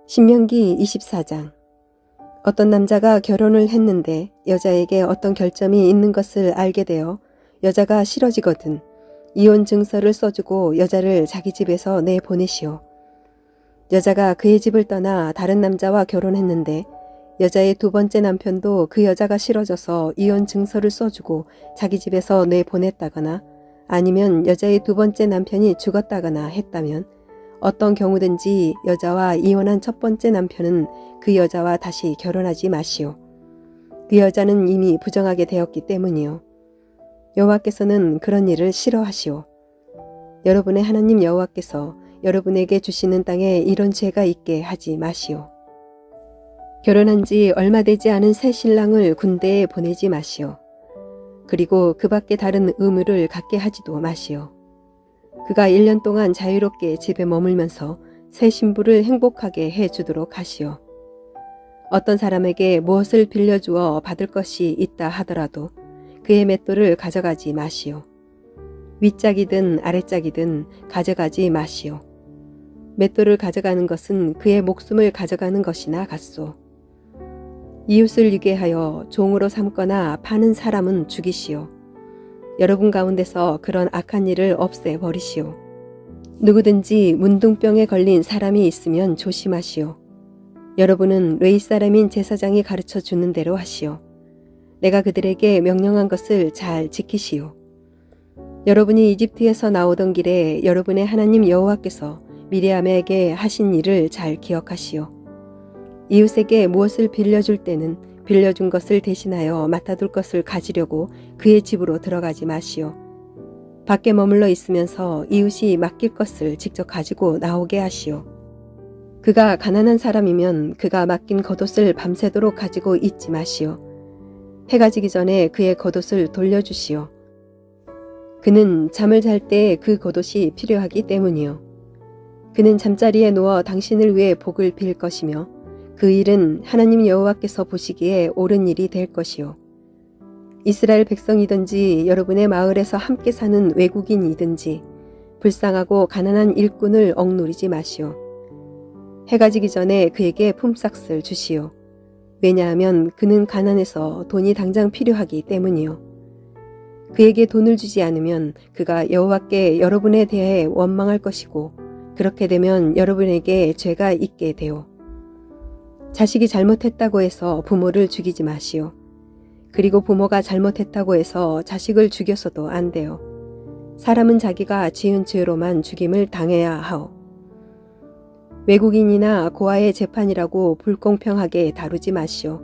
신명기 24장. 어떤 남자가 결혼을 했는데 여자에게 어떤 결점이 있는 것을 알게 되어 여자가 싫어지거든 이혼 증서를 써주고 여자를 자기 집에서 내보내시오. 여자가 그의 집을 떠나 다른 남자와 결혼했는데 여자의 두 번째 남편도 그 여자가 싫어져서 이혼 증서를 써주고 자기 집에서 내보냈다거나 아니면 여자의 두 번째 남편이 죽었다거나 했다면 어떤 경우든지 여자와 이혼한 첫 번째 남편은 그 여자와 다시 결혼하지 마시오. 그 여자는 이미 부정하게 되었기 때문이요. 여호와께서는 그런 일을 싫어하시오. 여러분의 하나님 여호와께서 여러분에게 주시는 땅에 이런 죄가 있게 하지 마시오. 결혼한 지 얼마 되지 않은 새 신랑을 군대에 보내지 마시오. 그리고 그 밖에 다른 의무를 갖게 하지도 마시오. 그가 1년 동안 자유롭게 집에 머물면서 새 신부를 행복하게 해주도록 하시오. 어떤 사람에게 무엇을 빌려주어 받을 것이 있다 하더라도 그의 맷돌을 가져가지 마시오. 윗짝이든 아랫짝이든 가져가지 마시오. 맷돌을 가져가는 것은 그의 목숨을 가져가는 것이나 같소. 이웃을 유괴하여 종으로 삼거나 파는 사람은 죽이시오. 여러분 가운데서 그런 악한 일을 없애버리시오. 누구든지 문둥병에 걸린 사람이 있으면 조심하시오. 여러분은 레위 사람인 제사장이 가르쳐 주는 대로 하시오. 내가 그들에게 명령한 것을 잘 지키시오. 여러분이 이집트에서 나오던 길에 여러분의 하나님 여호와께서 미리암에게 하신 일을 잘 기억하시오. 이웃에게 무엇을 빌려줄 때는 빌려준 것을 대신하여 맡아둘 것을 가지려고 그의 집으로 들어가지 마시오. 밖에 머물러 있으면서 이웃이 맡길 것을 직접 가지고 나오게 하시오. 그가 가난한 사람이면 그가 맡긴 겉옷을 밤새도록 가지고 있지 마시오. 해가 지기 전에 그의 겉옷을 돌려주시오. 그는 잠을 잘 때 그 겉옷이 필요하기 때문이요. 그는 잠자리에 누워 당신을 위해 복을 빌 것이며 그 일은 하나님 여호와께서 보시기에 옳은 일이 될 것이요. 이스라엘 백성이든지 여러분의 마을에서 함께 사는 외국인이든지 불쌍하고 가난한 일꾼을 억누르지 마시오. 해가 지기 전에 그에게 품삯을 주시오. 왜냐하면 그는 가난해서 돈이 당장 필요하기 때문이요. 그에게 돈을 주지 않으면 그가 여호와께 여러분에 대해 원망할 것이고 그렇게 되면 여러분에게 죄가 있게 되오. 자식이 잘못했다고 해서 부모를 죽이지 마시오. 그리고 부모가 잘못했다고 해서 자식을 죽여서도 안 돼요. 사람은 자기가 지은 죄로만 죽임을 당해야 하오. 외국인이나 고아의 재판이라고 불공평하게 다루지 마시오.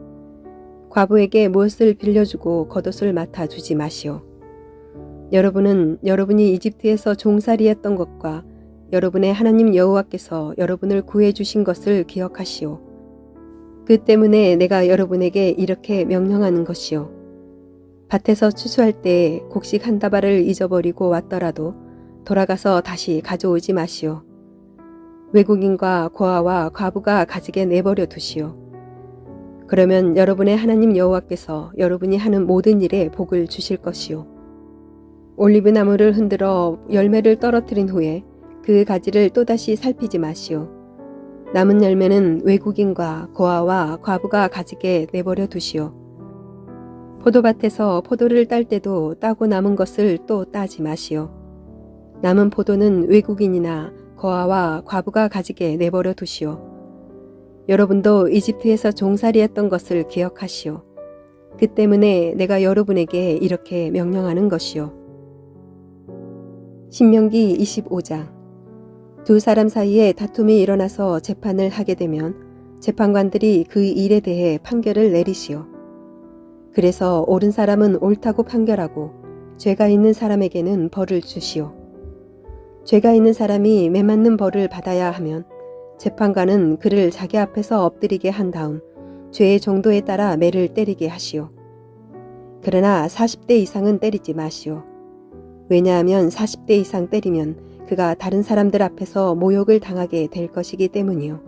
과부에게 무엇을 빌려주고 겉옷을 맡아주지 마시오. 여러분은 여러분이 이집트에서 종살이했던 것과 여러분의 하나님 여호와께서 여러분을 구해주신 것을 기억하시오. 그 때문에 내가 여러분에게 이렇게 명령하는 것이요. 밭에서 추수할 때 곡식 한 다발을 잊어버리고 왔더라도 돌아가서 다시 가져오지 마시오. 외국인과 고아와 과부가 가지게 내버려 두시오. 그러면 여러분의 하나님 여호와께서 여러분이 하는 모든 일에 복을 주실 것이요. 올리브 나무를 흔들어 열매를 떨어뜨린 후에 그 가지를 또다시 살피지 마시오. 남은 열매는 외국인과 고아와 과부가 가지게 내버려 두시오. 포도밭에서 포도를 딸 때도 따고 남은 것을 또 따지 마시오. 남은 포도는 외국인이나 고아와 과부가 가지게 내버려 두시오. 여러분도 이집트에서 종살이했던 것을 기억하시오. 그 때문에 내가 여러분에게 이렇게 명령하는 것이요. 신명기 25장. 두 사람 사이에 다툼이 일어나서 재판을 하게 되면 재판관들이 그 일에 대해 판결을 내리시오. 그래서 옳은 사람은 옳다고 판결하고 죄가 있는 사람에게는 벌을 주시오. 죄가 있는 사람이 매맞는 벌을 받아야 하면 재판관은 그를 자기 앞에서 엎드리게 한 다음 죄의 정도에 따라 매를 때리게 하시오. 그러나 40대 이상은 때리지 마시오. 왜냐하면 40대 이상 때리면 그가 다른 사람들 앞에서 모욕을 당하게 될 것이기 때문이요.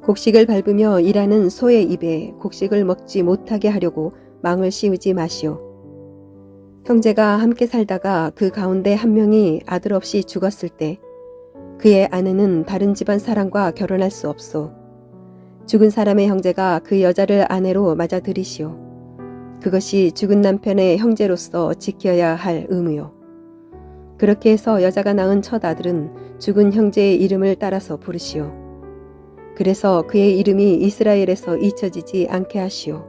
곡식을 밟으며 일하는 소의 입에 곡식을 먹지 못하게 하려고 망을 씌우지 마시오. 형제가 함께 살다가 그 가운데 한 명이 아들 없이 죽었을 때 그의 아내는 다른 집안 사람과 결혼할 수 없소. 죽은 사람의 형제가 그 여자를 아내로 맞아들이시오. 그것이 죽은 남편의 형제로서 지켜야 할 의무요. 그렇게 해서 여자가 낳은 첫 아들은 죽은 형제의 이름을 따라서 부르시오. 그래서 그의 이름이 이스라엘에서 잊혀지지 않게 하시오.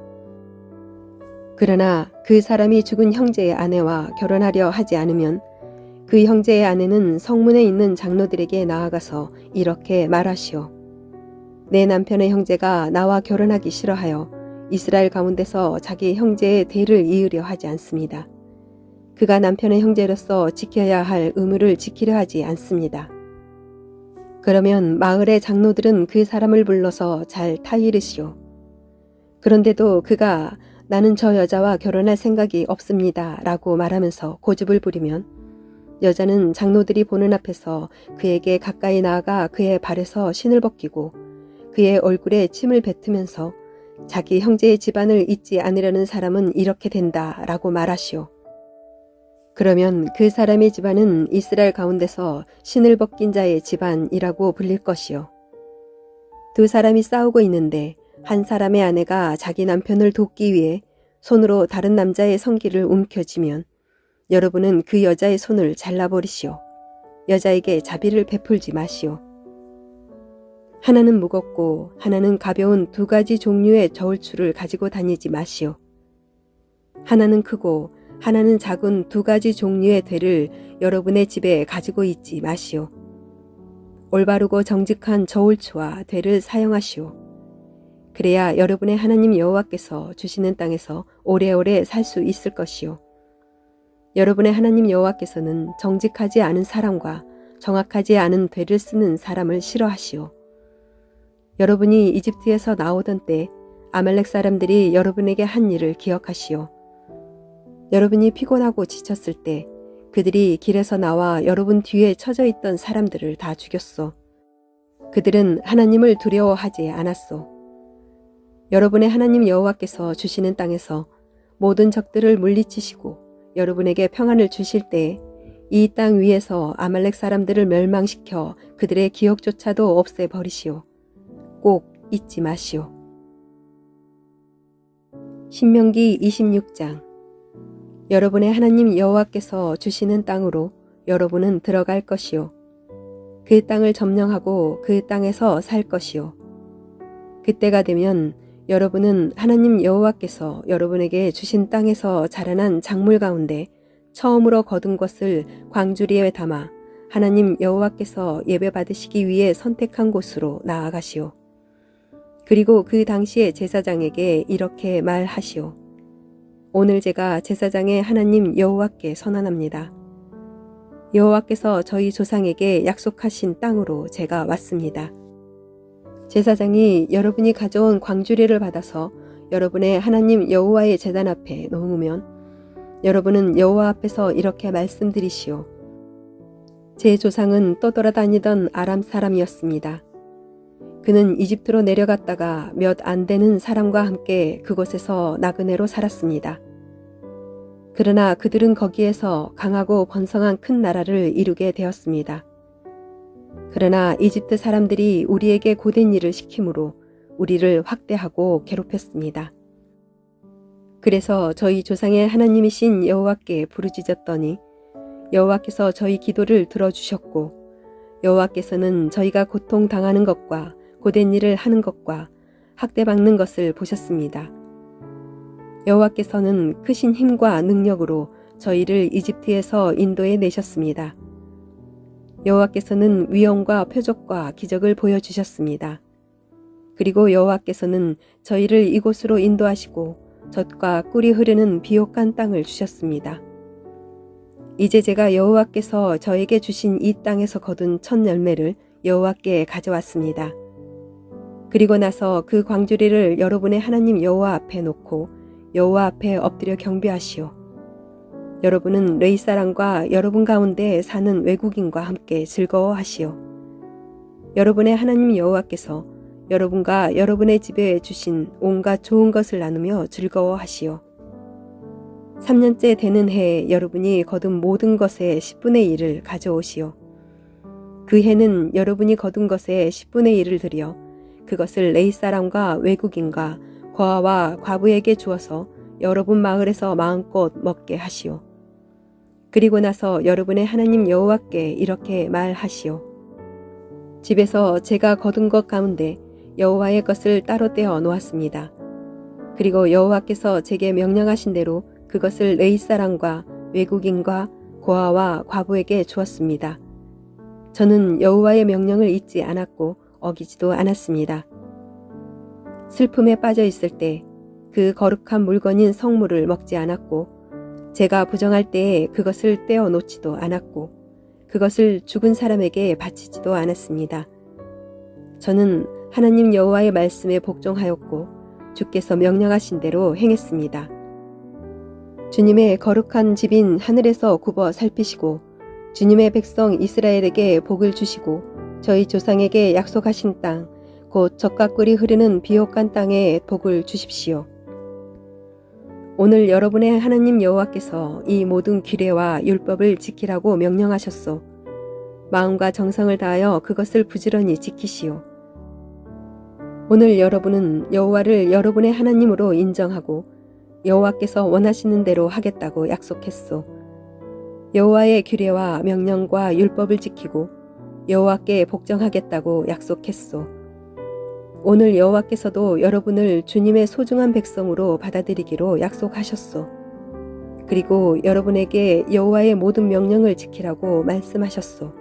그러나 그 사람이 죽은 형제의 아내와 결혼하려 하지 않으면 그 형제의 아내는 성문에 있는 장로들에게 나아가서 이렇게 말하시오. 내 남편의 형제가 나와 결혼하기 싫어하여 이스라엘 가운데서 자기 형제의 대를 이으려 하지 않습니다. 그가 남편의 형제로서 지켜야 할 의무를 지키려 하지 않습니다. 그러면 마을의 장로들은 그 사람을 불러서 잘 타이르시오. 그런데도 그가 나는 저 여자와 결혼할 생각이 없습니다 라고 말하면서 고집을 부리면 여자는 장로들이 보는 앞에서 그에게 가까이 나아가 그의 발에서 신을 벗기고 그의 얼굴에 침을 뱉으면서 자기 형제의 집안을 잊지 않으려는 사람은 이렇게 된다 라고 말하시오. 그러면 그 사람의 집안은 이스라엘 가운데서 신을 벗긴 자의 집안이라고 불릴 것이요. 두 사람이 싸우고 있는데 한 사람의 아내가 자기 남편을 돕기 위해 손으로 다른 남자의 성기를 움켜쥐면 여러분은 그 여자의 손을 잘라버리시오. 여자에게 자비를 베풀지 마시오. 하나는 무겁고 하나는 가벼운 두 가지 종류의 저울추를 가지고 다니지 마시오. 하나는 크고 하나는 작은 두 가지 종류의 되를 여러분의 집에 가지고 있지 마시오. 올바르고 정직한 저울추와 되를 사용하시오. 그래야 여러분의 하나님 여호와께서 주시는 땅에서 오래오래 살 수 있을 것이오. 여러분의 하나님 여호와께서는 정직하지 않은 사람과 정확하지 않은 되를 쓰는 사람을 싫어하시오. 여러분이 이집트에서 나오던 때 아말렉 사람들이 여러분에게 한 일을 기억하시오. 여러분이 피곤하고 지쳤을 때 그들이 길에서 나와 여러분 뒤에 처져 있던 사람들을 다 죽였소. 그들은 하나님을 두려워하지 않았소. 여러분의 하나님 여호와께서 주시는 땅에서 모든 적들을 물리치시고 여러분에게 평안을 주실 때 이 땅 위에서 아말렉 사람들을 멸망시켜 그들의 기억조차도 없애버리시오. 꼭 잊지 마시오. 신명기 26장. 여러분의 하나님 여호와께서 주시는 땅으로 여러분은 들어갈 것이요. 그 땅을 점령하고 그 땅에서 살 것이요. 그때가 되면 여러분은 하나님 여호와께서 여러분에게 주신 땅에서 자라난 작물 가운데 처음으로 거둔 것을 광주리에 담아 하나님 여호와께서 예배받으시기 위해 선택한 곳으로 나아가시오. 그리고 그 당시에 제사장에게 이렇게 말하시오. 오늘 제가 제사장의 하나님 여호와께 선언합니다. 여호와께서 저희 조상에게 약속하신 땅으로 제가 왔습니다. 제사장이 여러분이 가져온 광주리를 받아서 여러분의 하나님 여호와의 제단 앞에 놓으면 여러분은 여호와 앞에서 이렇게 말씀드리시오. 제 조상은 떠돌아다니던 아람 사람이었습니다. 그는 이집트로 내려갔다가 몇 안 되는 사람과 함께 그곳에서 나그네로 살았습니다. 그러나 그들은 거기에서 강하고 번성한 큰 나라를 이루게 되었습니다. 그러나 이집트 사람들이 우리에게 고된 일을 시키므로 우리를 확대하고 괴롭혔습니다. 그래서 저희 조상의 하나님이신 여호와께 부르짖었더니 여호와께서 저희 기도를 들어주셨고 여호와께서는 저희가 고통당하는 것과 고된 일을 하는 것과 학대받는 것을 보셨습니다. 여호와께서는 크신 힘과 능력으로 저희를 이집트에서 인도해 내셨습니다. 여호와께서는 위엄과 표적과 기적을 보여주셨습니다. 그리고 여호와께서는 저희를 이곳으로 인도하시고 젖과 꿀이 흐르는 비옥한 땅을 주셨습니다. 이제 제가 여호와께서 저에게 주신 이 땅에서 거둔 첫 열매를 여호와께 가져왔습니다. 그리고 나서 그 광주리를 여러분의 하나님 여호와 앞에 놓고 여호와 앞에 엎드려 경배하시오. 여러분은 레위 사람과 여러분 가운데 사는 외국인과 함께 즐거워하시오. 여러분의 하나님 여호와께서 여러분과 여러분의 집에 주신 온갖 좋은 것을 나누며 즐거워하시오. 3년째 되는 해에 여러분이 거둔 모든 것의 10분의 1을 가져오시오. 그 해는 여러분이 거둔 것의 10분의 1을 들여 그것을 레위 사람과 외국인과 고아와 과부에게 주어서 여러분 마을에서 마음껏 먹게 하시오. 그리고 나서 여러분의 하나님 여호와께 이렇게 말하시오. 집에서 제가 거둔 것 가운데 여호와의 것을 따로 떼어 놓았습니다. 그리고 여호와께서 제게 명령하신 대로 그것을 레위 사람과 외국인과 고아와 과부에게 주었습니다. 저는 여호와의 명령을 잊지 않았고 어기지도 않았습니다. 슬픔에 빠져 있을 때 그 거룩한 물건인 성물을 먹지 않았고 제가 부정할 때에 그것을 떼어 놓지도 않았고 그것을 죽은 사람에게 바치지도 않았습니다. 저는 하나님 여호와의 말씀에 복종하였고 주께서 명령하신 대로 행했습니다. 주님의 거룩한 집인 하늘에서 굽어 살피시고 주님의 백성 이스라엘에게 복을 주시고 저희 조상에게 약속하신 땅, 곧 젖과 꿀이 흐르는 비옥한 땅에 복을 주십시오. 오늘 여러분의 하나님 여호와께서 이 모든 규례와 율법을 지키라고 명령하셨소. 마음과 정성을 다하여 그것을 부지런히 지키시오. 오늘 여러분은 여호와를 여러분의 하나님으로 인정하고 여호와께서 원하시는 대로 하겠다고 약속했소. 여호와의 규례와 명령과 율법을 지키고 여호와께 복종하겠다고 약속했소. 오늘 여호와께서도 여러분을 주님의 소중한 백성으로 받아들이기로 약속하셨소. 그리고 여러분에게 여호와의 모든 명령을 지키라고 말씀하셨소.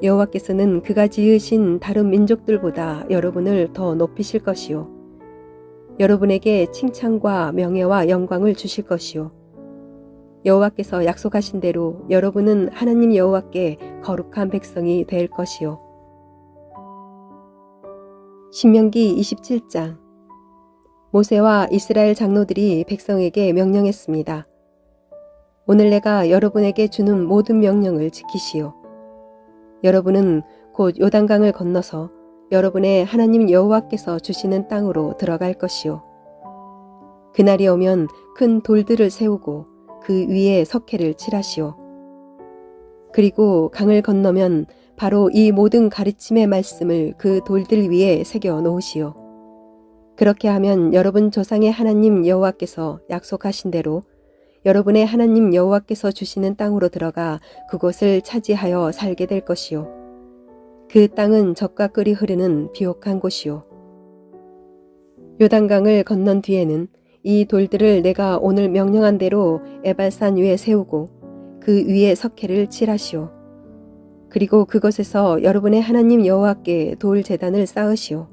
여호와께서는 그가 지으신 다른 민족들보다 여러분을 더 높이실 것이요. 여러분에게 칭찬과 명예와 영광을 주실 것이요. 여호와께서 약속하신 대로 여러분은 하나님 여호와께 거룩한 백성이 될 것이요. 신명기 27장. 모세와 이스라엘 장로들이 백성에게 명령했습니다. 오늘 내가 여러분에게 주는 모든 명령을 지키시오. 여러분은 곧 요단강을 건너서 여러분의 하나님 여호와께서 주시는 땅으로 들어갈 것이요. 그날이 오면 큰 돌들을 세우고 그 위에 석회를 칠하시오. 그리고 강을 건너면 바로 이 모든 가르침의 말씀을 그 돌들 위에 새겨 놓으시오. 그렇게 하면 여러분 조상의 하나님 여호와께서 약속하신 대로 여러분의 하나님 여호와께서 주시는 땅으로 들어가 그곳을 차지하여 살게 될 것이요. 그 땅은 젖과 꿀이 흐르는 비옥한 곳이요. 요단강을 건넌 뒤에는 이 돌들을 내가 오늘 명령한 대로 에발산 위에 세우고 그 위에 석회를 칠하시오. 그리고 그곳에서 여러분의 하나님 여호와께 돌 제단을 쌓으시오.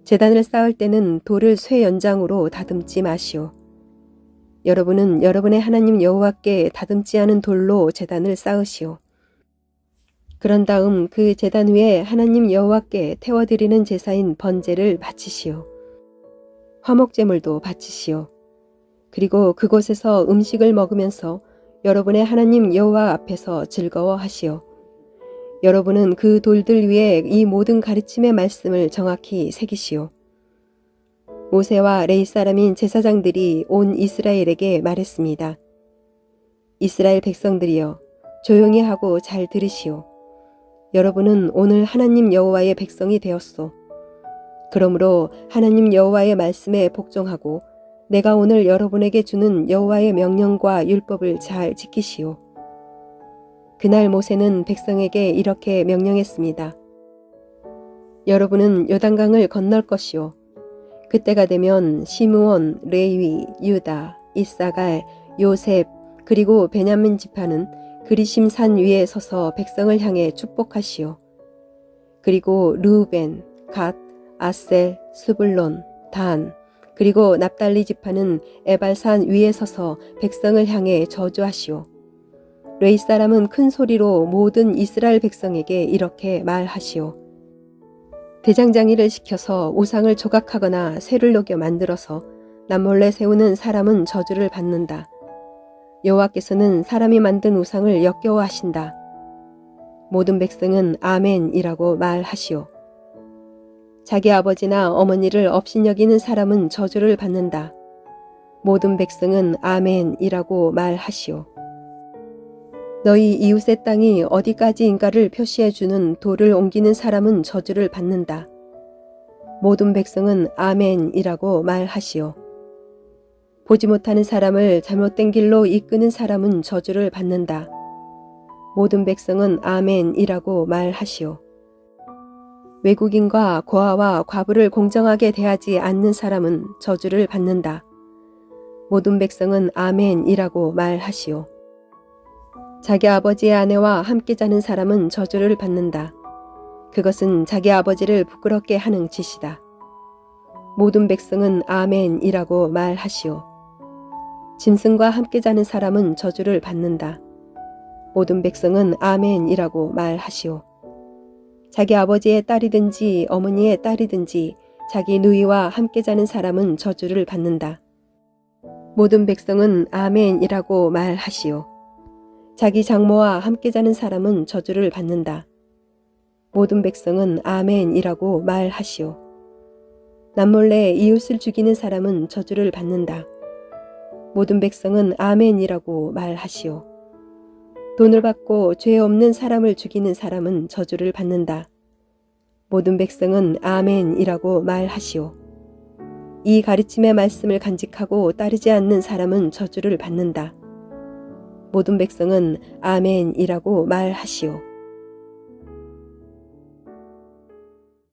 제단을 쌓을 때는 돌을 쇠 연장으로 다듬지 마시오. 여러분은 여러분의 하나님 여호와께 다듬지 않은 돌로 제단을 쌓으시오. 그런 다음 그 제단 위에 하나님 여호와께 태워드리는 제사인 번제를 바치시오. 화목제물도 바치시오. 그리고 그곳에서 음식을 먹으면서 여러분의 하나님 여호와 앞에서 즐거워하시오. 여러분은 그 돌들 위에 이 모든 가르침의 말씀을 정확히 새기시오. 모세와 레위 사람인 제사장들이 온 이스라엘에게 말했습니다. 이스라엘 백성들이여, 조용히 하고 잘 들으시오. 여러분은 오늘 하나님 여호와의 백성이 되었소. 그러므로 하나님 여호와의 말씀에 복종하고 내가 오늘 여러분에게 주는 여호와의 명령과 율법을 잘 지키시오. 그날 모세는 백성에게 이렇게 명령했습니다. 여러분은 요단강을 건널 것이요. 그때가 되면 시므온, 레위, 유다, 이사갈, 요셉, 그리고 베냐민 지파는 그리심 산 위에 서서 백성을 향해 축복하시오. 그리고 르우벤, 갓, 아셀, 스불론, 단, 그리고 납달리 지파는 에발산 위에 서서 백성을 향해 저주하시오. 레위 사람은 큰 소리로 모든 이스라엘 백성에게 이렇게 말하시오. 대장장이를 시켜서 우상을 조각하거나 쇠를 녹여 만들어서 남몰래 세우는 사람은 저주를 받는다. 여호와께서는 사람이 만든 우상을 역겨워하신다. 모든 백성은 아멘이라고 말하시오. 자기 아버지나 어머니를 업신여기는 사람은 저주를 받는다. 모든 백성은 아멘이라고 말하시오. 너희 이웃의 땅이 어디까지인가를 표시해주는 돌을 옮기는 사람은 저주를 받는다. 모든 백성은 아멘이라고 말하시오. 보지 못하는 사람을 잘못된 길로 이끄는 사람은 저주를 받는다. 모든 백성은 아멘이라고 말하시오. 외국인과 고아와 과부를 공정하게 대하지 않는 사람은 저주를 받는다. 모든 백성은 아멘이라고 말하시오. 자기 아버지의 아내와 함께 자는 사람은 저주를 받는다. 그것은 자기 아버지를 부끄럽게 하는 짓이다. 모든 백성은 아멘이라고 말하시오. 짐승과 함께 자는 사람은 저주를 받는다. 모든 백성은 아멘이라고 말하시오. 자기 아버지의 딸이든지 어머니의 딸이든지 자기 누이와 함께 자는 사람은 저주를 받는다. 모든 백성은 아멘이라고 말하시오. 자기 장모와 함께 자는 사람은 저주를 받는다. 모든 백성은 아멘이라고 말하시오. 남몰래 이웃을 죽이는 사람은 저주를 받는다. 모든 백성은 아멘이라고 말하시오. 돈을 받고 죄 없는 사람을 죽이는 사람은 저주를 받는다. 모든 백성은 아멘이라고 말하시오. 이 가르침의 말씀을 간직하고 따르지 않는 사람은 저주를 받는다. 모든 백성은 아멘이라고 말하시오.